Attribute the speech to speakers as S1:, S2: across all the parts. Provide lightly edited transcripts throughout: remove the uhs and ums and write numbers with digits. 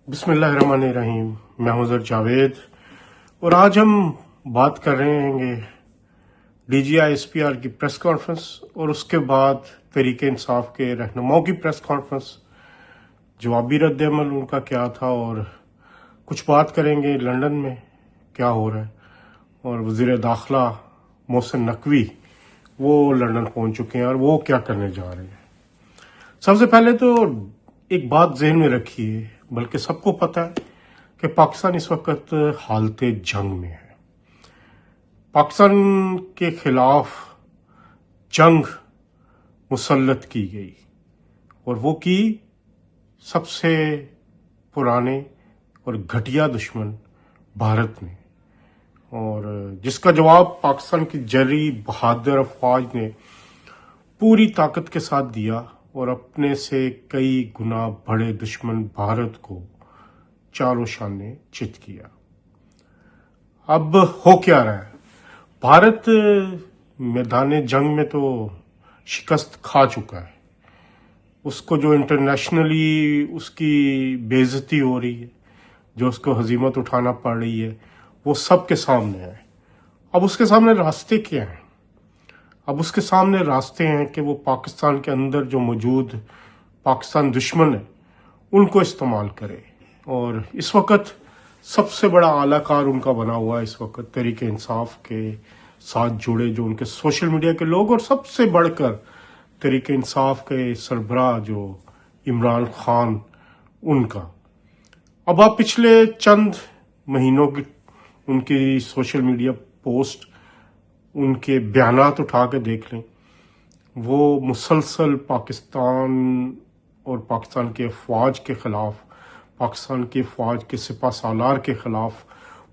S1: بسم اللہ الرحمن الرحیم. میں ہوں زر جاوید اور آج ہم بات کر رہے ہیں D G I S P R کی پریس کانفرنس اور اس کے بعد تحریک انصاف کے رہنماؤں کی پریس کانفرنس. جوابی رد عمل ان کا کیا تھا اور کچھ بات کریں گے لندن میں کیا ہو رہا ہے، اور وزیر داخلہ محسن نقوی وہ لندن پہنچ چکے ہیں اور وہ کیا کرنے جا رہے ہیں. سب سے پہلے تو ایک بات ذہن میں رکھیے، بلکہ سب کو پتہ ہے کہ پاکستان اس وقت حالت جنگ میں ہے. پاکستان کے خلاف جنگ مسلط کی گئی اور وہ کی سب سے پرانے اور گھٹیا دشمن بھارت نے، اور جس کا جواب پاکستان کی جری بہادر افواج نے پوری طاقت کے ساتھ دیا اور اپنے سے کئی گنا بڑے دشمن بھارت کو چاروں شانے چت کیا. اب ہو کیا رہا ہے؟ بھارت میدان جنگ میں تو شکست کھا چکا ہے. اس کو جو انٹرنیشنلی اس کی بے عزتی ہو رہی ہے، جو اس کو ہزیمت اٹھانا پڑ رہی ہے، وہ سب کے سامنے ہے. اب اس کے سامنے راستے کیا ہیں؟ اب اس کے سامنے راستے ہیں کہ وہ پاکستان کے اندر جو موجود پاکستان دشمن ہیں ان کو استعمال کرے. اور اس وقت سب سے بڑا اعلیٰ کار ان کا بنا ہوا ہے اس وقت تحریک انصاف کے ساتھ جڑے جو ان کے سوشل میڈیا کے لوگ، اور سب سے بڑھ کر تحریک انصاف کے سربراہ جو عمران خان ان کا. اب آپ پچھلے چند مہینوں کی ان کی سوشل میڈیا پوسٹ، ان کے بیانات اٹھا کے دیکھ لیں. وہ مسلسل پاکستان اور پاکستان کے افواج کے خلاف، پاکستان کی افواج کے سپہ سالار کے خلاف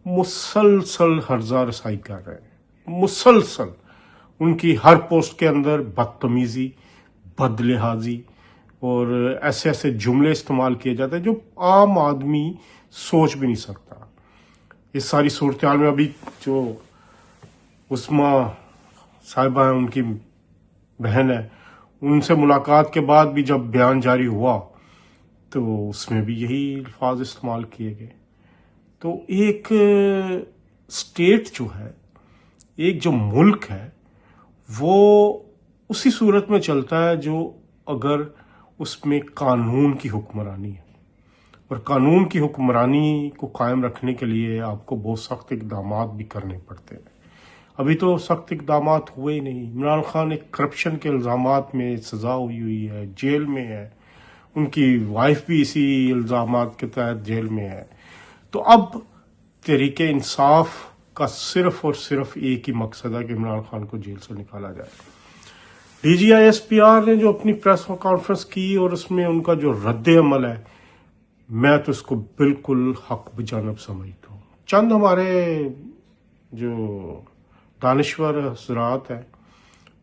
S1: مسلسل ہرزہ رسائی کر رہے ہیں. مسلسل ان کی ہر پوسٹ کے اندر بدتمیزی، بد لحاظی اور ایسے ایسے جملے استعمال کیے جاتے ہیں جو عام آدمی سوچ بھی نہیں سکتا. اس ساری صورتحال میں ابھی جو عثما صاحبہ ہیں، ان کی بہن ہے، ان سے ملاقات کے بعد بھی جب بیان جاری ہوا تو اس میں بھی یہی الفاظ استعمال کیے گئے. تو ایک اسٹیٹ جو ہے، ایک جو ملک ہے، وہ اسی صورت میں چلتا ہے جو اگر اس میں قانون کی حکمرانی ہے. اور قانون کی حکمرانی کو قائم رکھنے کے لیے آپ کو بہت سخت اقدامات بھی کرنے پڑتے ہیں. ابھی تو سخت اقدامات ہوئے ہی نہیں. عمران خان ایک کرپشن کے الزامات میں سزا ہوئی ہے، جیل میں ہے. ان کی وائف بھی اسی الزامات کے تحت جیل میں ہے. تو اب تحریک انصاف کا صرف اور صرف ایک ہی مقصد ہے کہ عمران خان کو جیل سے نکالا جائے. D G I S P R نے جو اپنی پریس کانفرنس کی اور اس میں ان کا جو رد عمل ہے، میں تو اس کو بالکل حق بجانب سمجھتا ہوں. چند ہمارے جو دانشور حضرات ہیں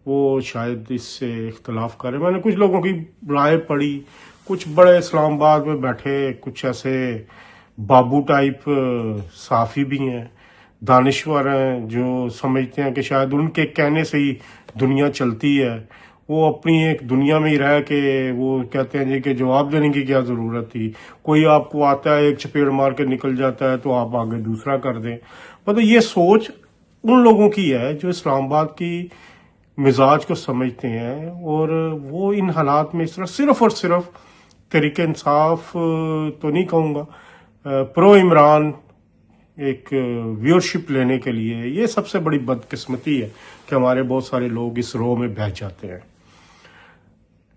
S1: وہ شاید اس سے اختلاف کریں. میں نے کچھ لوگوں کی رائے پڑھی، کچھ بڑے اسلام آباد میں بیٹھے کچھ ایسے بابو ٹائپ صحافی بھی ہیں، دانشور ہیں، جو سمجھتے ہیں کہ شاید ان کے کہنے سے ہی دنیا چلتی ہے. وہ اپنی ایک دنیا میں ہی رہ کے وہ کہتے ہیں جی کہ جواب دینے کی کیا ضرورت تھی، کوئی آپ کو آتا ہے ایک چپیڑ مار کے نکل جاتا ہے تو آپ آگے دوسرا کر دیں. مطلب یہ سوچ ان لوگوں کی ہے جو اسلام آباد کی مزاج کو سمجھتے ہیں، اور وہ ان حالات میں اس طرح صرف اور صرف تحریک انصاف تو نہیں کہوں گا، پرو عمران ایک ویورشپ لینے کے لیے. یہ سب سے بڑی بدقسمتی ہے کہ ہمارے بہت سارے لوگ اس رو میں بہہ جاتے ہیں.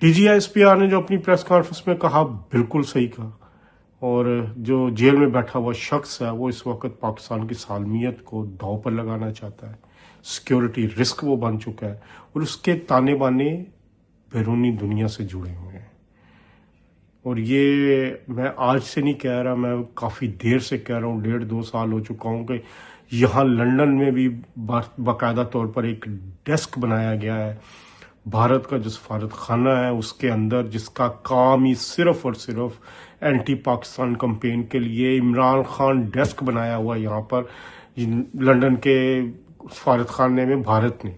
S1: D G I S P R نے جو اپنی پریس کانفرنس میں کہا بالکل صحیح کہا. اور جو جیل میں بیٹھا ہوا شخص ہے وہ اس وقت پاکستان کی سالمیت کو داؤ پر لگانا چاہتا ہے. سیکیورٹی رسک وہ بن چکا ہے اور اس کے تانے بانے بیرونی دنیا سے جڑے ہوئے ہیں. اور یہ میں آج سے نہیں کہہ رہا، میں کافی دیر سے کہہ رہا ہوں، 1.5-2 سال ہو چکا ہوں کہ یہاں لندن میں بھی باقاعدہ طور پر ایک ڈیسک بنایا گیا ہے بھارت کا جو سفارت خانہ ہے اس کے اندر، جس کا کام ہی صرف اور صرف اینٹی پاکستان کمپین کے لیے. عمران خان ڈیسک بنایا ہوا یہاں پر لندن کے سفارت خانے میں بھارت نے،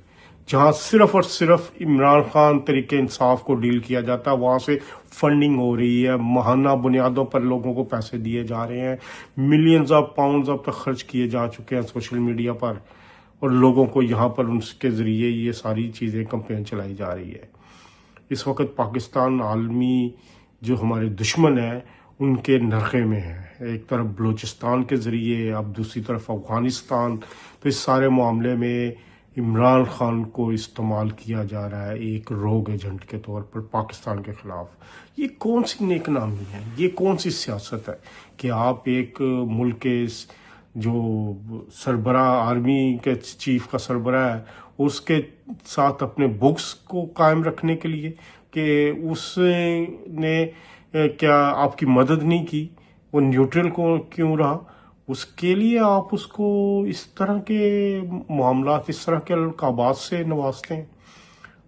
S1: جہاں صرف اور صرف عمران خان تحریک انصاف کو ڈیل کیا جاتا ہے، وہاں سے فنڈنگ ہو رہی ہے، ماہانہ بنیادوں پر لوگوں کو پیسے دیے جا رہے ہیں، ملینز آف پاؤنڈز اب تک خرچ کیے جا چکے ہیں سوشل میڈیا پر، اور لوگوں کو یہاں پر ان کے ذریعے یہ ساری چیزیں کمپین چلائی جا رہی ہے۔ اس وقت پاکستان عالمی جو ہمارے دشمن ہیں ان کے نرخے میں ہے، ایک طرف بلوچستان کے ذریعے، اب دوسری طرف افغانستان، تو اس سارے معاملے میں عمران خان کو استعمال کیا جا رہا ہے ایک روگ ایجنٹ کے طور پر پاکستان کے خلاف۔ یہ کون سی نیک نامی ہے، یہ کون سی سیاست ہے کہ آپ ایک ملک کے جو سربراہ آرمی کے چیف کا سربراہ ہے اس کے ساتھ اپنے بکس کو قائم رکھنے کے لیے کہ اس نے کیا آپ کی مدد نہیں کی، وہ نیوٹرل کو کیوں رہا، اس کے لیے آپ اس کو اس طرح کے معاملات، اس طرح کے القابات سے نوازتے ہیں۔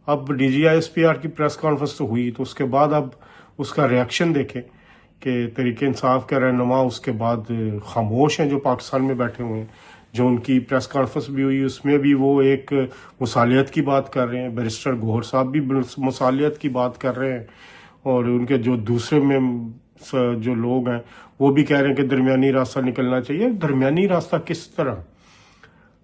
S1: اب D G I S P R کی پریس کانفرنس تو ہوئی، تو اس کے بعد اب اس کا ریاکشن دیکھیں کہ تحریک انصاف کے رہنما اس کے بعد خاموش ہیں جو پاکستان میں بیٹھے ہوئے ہیں۔ جو ان کی پریس کانفرنس بھی ہوئی اس میں بھی وہ ایک مصالحت کی بات کر رہے ہیں، بیرسٹر گوہر صاحب بھی مصالحت کی بات کر رہے ہیں، اور ان کے جو دوسرے میں جو لوگ ہیں وہ بھی کہہ رہے ہیں کہ درمیانی راستہ نکلنا چاہیے۔ درمیانی راستہ کس طرح؟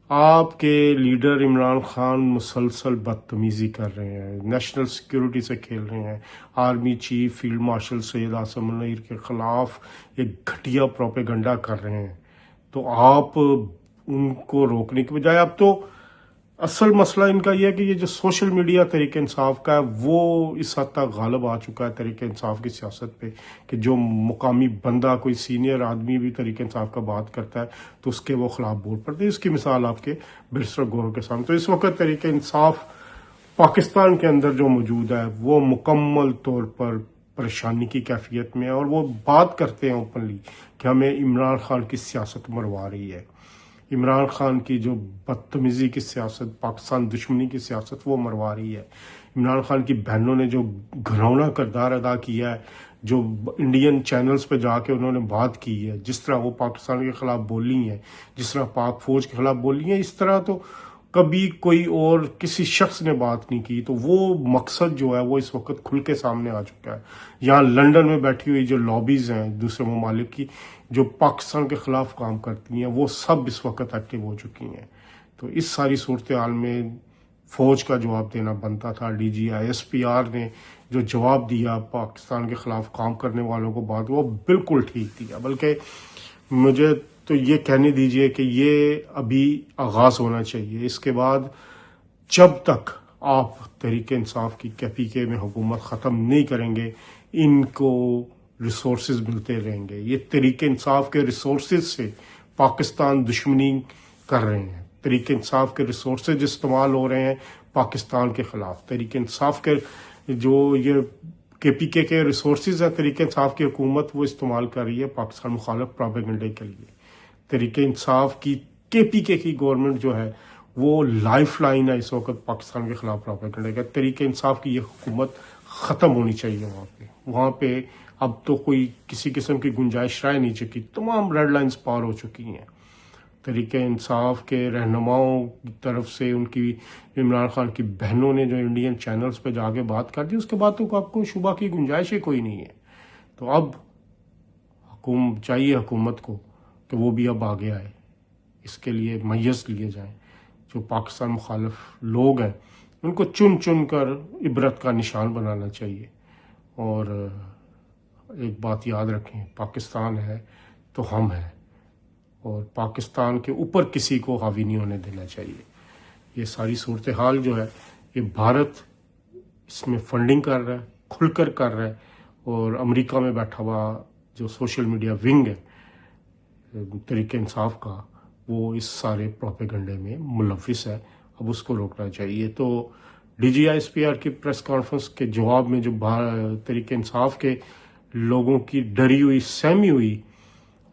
S1: آپ کے لیڈر عمران خان مسلسل بدتمیزی کر رہے ہیں، نیشنل سیکیورٹی سے کھیل رہے ہیں، army chief field marshal Syed Asim Munir کے خلاف ایک گھٹیا پروپیگنڈا کر رہے ہیں، تو آپ ان کو روکنے کے بجائے، اب تو اصل مسئلہ ان کا یہ ہے کہ یہ جو سوشل میڈیا تحریک انصاف کا ہے وہ اس حد تک غالب آ چکا ہے تحریک انصاف کی سیاست پہ کہ جو مقامی بندہ، کوئی سینئر آدمی بھی تحریک انصاف کا بات کرتا ہے تو اس کے وہ خلاف بول پڑتے ہیں۔ اس کی مثال آپ کے بیرسٹر گوہر کے سامنے۔ تو اس وقت تحریک انصاف پاکستان کے اندر جو موجود ہے وہ مکمل طور پر پریشانی کی کیفیت میں ہے، اور وہ بات کرتے ہیں اوپنلی کہ ہمیں عمران خان کی سیاست مروا رہی ہے، عمران خان کی جو بدتمیزی کی سیاست، پاکستان دشمنی کی سیاست وہ مروا رہی ہے۔ عمران خان کی بہنوں نے جو گھناؤنا کردار ادا کیا ہے، جو انڈین چینلز پہ جا کے انہوں نے بات کی ہے، جس طرح وہ پاکستان کے خلاف بولی ہیں، جس طرح پاک فوج کے خلاف بولی ہیں، اس طرح تو کبھی کوئی اور کسی شخص نے بات نہیں کی۔ تو وہ مقصد جو ہے وہ اس وقت کھل کے سامنے آ چکا ہے۔ یہاں لنڈن میں بیٹھی ہوئی جو لابیز ہیں دوسرے ممالک کی جو پاکستان کے خلاف کام کرتی ہیں وہ سب اس وقت ایکٹیو ہو چکی ہیں۔ تو اس ساری صورتحال میں فوج کا جواب دینا بنتا تھا۔ D G I S P R نے جو جواب دیا پاکستان کے خلاف کام کرنے والوں کو بات، وہ بالکل ٹھیک دیا، بلکہ مجھے تو یہ کہنے دیجئے کہ یہ ابھی آغاز ہونا چاہیے۔ اس کے بعد جب تک آپ تحریک انصاف کی KPK میں حکومت ختم نہیں کریں گے، ان کو ریسورسز ملتے رہیں گے۔ یہ تحریک انصاف کے ریسورسز سے پاکستان دشمنی کر رہے ہیں، تحریک انصاف کے ریسورسز استعمال ہو رہے ہیں پاکستان کے خلاف، تحریک انصاف کے جو یہ KPK کے ریسورسز ہیں تحریک انصاف کی حکومت وہ استعمال کر رہی ہے پاکستان مخالف پروپیگنڈے کے لیے۔ تحریک انصاف کی KPK کی گورنمنٹ جو ہے وہ لائف لائن ہے اس وقت پاکستان کے خلاف پروپیگنڈے کا۔ تحریک انصاف کی یہ حکومت ختم ہونی چاہیے وہاں پہ اب تو کوئی کسی قسم کی گنجائش رہ نہیں چکی، تمام ریڈ لائنز پار ہو چکی ہیں۔ تحریک انصاف کے رہنماؤں کی طرف سے ان کی عمران خان کی بہنوں نے جو انڈین چینلز پہ جا کے بات کر دی، اس کے بعد تو آپ کو شبہ کی گنجائش ہی کوئی نہیں ہے۔ تو اب چاہیے حکومت کو کہ وہ بھی اب آگے آئے، اس کے لیے میز لیے جائیں، جو پاکستان مخالف لوگ ہیں ان کو چن چن کر عبرت کا نشان بنانا چاہیے۔ اور ایک بات یاد رکھیں، پاکستان ہے تو ہم ہیں، اور پاکستان کے اوپر کسی کو حاوی نہیں ہونے دینا چاہیے۔ یہ ساری صورتحال جو ہے یہ بھارت اس میں فنڈنگ کر رہا ہے، کھل کر کر رہا ہے، اور امریکہ میں بیٹھا ہوا جو سوشل میڈیا ونگ ہے تحریک انصاف کا وہ اس سارے پروپیگنڈے میں ملوث ہے۔ اب اس کو روکنا چاہیے۔ تو D G I S P R کی پریس کانفرنس کے جواب میں جو تحریک انصاف کے لوگوں کی ڈری ہوئی سہمی ہوئی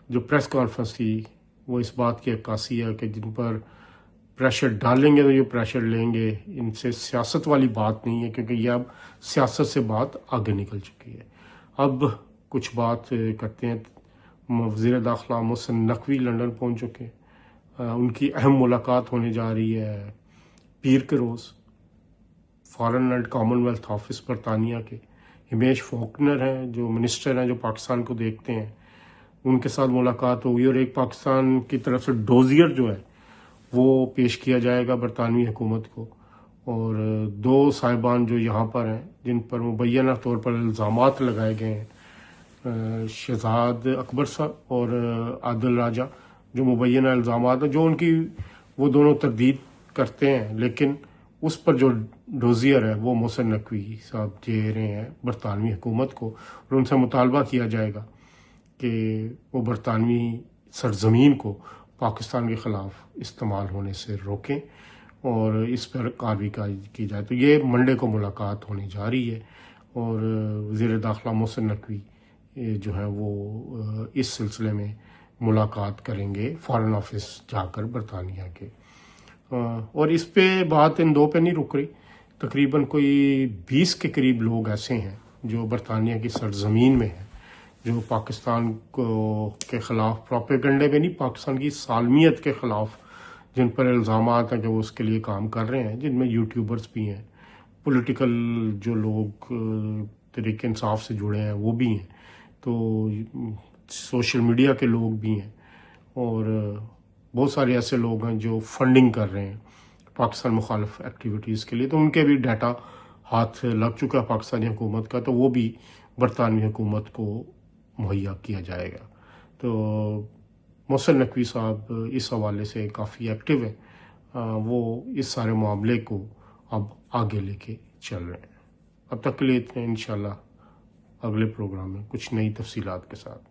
S1: جو پریس کانفرنس تھی، وہ اس بات کی عکاسی ہے کہ جن پر پریشر ڈالیں گے تو یہ پریشر لیں گے، ان سے سیاست والی بات نہیں ہے، کیونکہ یہ اب سیاست سے بات آگے نکل چکی ہے۔ اب کچھ بات کرتے ہیں۔ وزیر داخلہ محسن نقوی لندن پہنچ چکے ہیں، ان کی اہم ملاقات ہونے جا رہی ہے پیر کے روز، فارن اینڈ کامن ویلتھ آفس برطانیہ کے ہمیش فوکنر ہیں جو منسٹر ہیں جو پاکستان کو دیکھتے ہیں، ان کے ساتھ ملاقات ہوگی، اور ایک پاکستان کی طرف سے ڈوزیئر جو ہے وہ پیش کیا جائے گا برطانوی حکومت کو، اور 2 صاحبان جو یہاں پر ہیں جن پر مبینہ طور پر الزامات لگائے گئے ہیں، شہزاد اکبر صاحب اور عادل راجہ، جو مبینہ الزامات ہیں جو ان کی وہ دونوں تردید کرتے ہیں، لیکن اس پر جو ڈوزیئر ہے وہ محسن نقوی صاحب دے رہے ہیں برطانوی حکومت کو، اور ان سے مطالبہ کیا جائے گا کہ وہ برطانوی سرزمین کو پاکستان کے خلاف استعمال ہونے سے روکیں اور اس پر کارروائی کی جائے۔ تو یہ منڈے کو ملاقات ہونے جا رہی ہے، اور وزیر داخلہ محسن نقوی جو ہے وہ اس سلسلے میں ملاقات کریں گے فارن آفس جا کر برطانیہ کے، اور اس پہ بات ان 2 پہ نہیں رک رہی، تقریباً کوئی 20 کے قریب لوگ ایسے ہیں جو برطانیہ کی سرزمین میں ہیں، جو پاکستان کے خلاف پروپیگنڈے میں نہیں، پاکستان کی سالمیت کے خلاف جن پر الزامات ہیں کہ وہ اس کے لیے کام کر رہے ہیں، جن میں یوٹیوبرز بھی ہیں، پولیٹیکل جو لوگ تحریک انصاف سے جڑے ہیں وہ بھی ہیں، تو سوشل میڈیا کے لوگ بھی ہیں، اور بہت سارے ایسے لوگ ہیں جو فنڈنگ کر رہے ہیں پاکستان مخالف ایکٹیویٹیز کے لیے، تو ان کے بھی ڈیٹا ہاتھ لگ چکا ہے پاکستانی حکومت کا، تو وہ بھی برطانوی حکومت کو مہیا کیا جائے گا۔ تو محسن نقوی صاحب اس حوالے سے کافی ایکٹیو ہیں، وہ اس سارے معاملے کو اب آگے لے کے چل رہے ہیں۔ اب تک کے لیے اتنے، انشاءاللہ اگلے پروگرام میں کچھ نئی تفصیلات کے ساتھ۔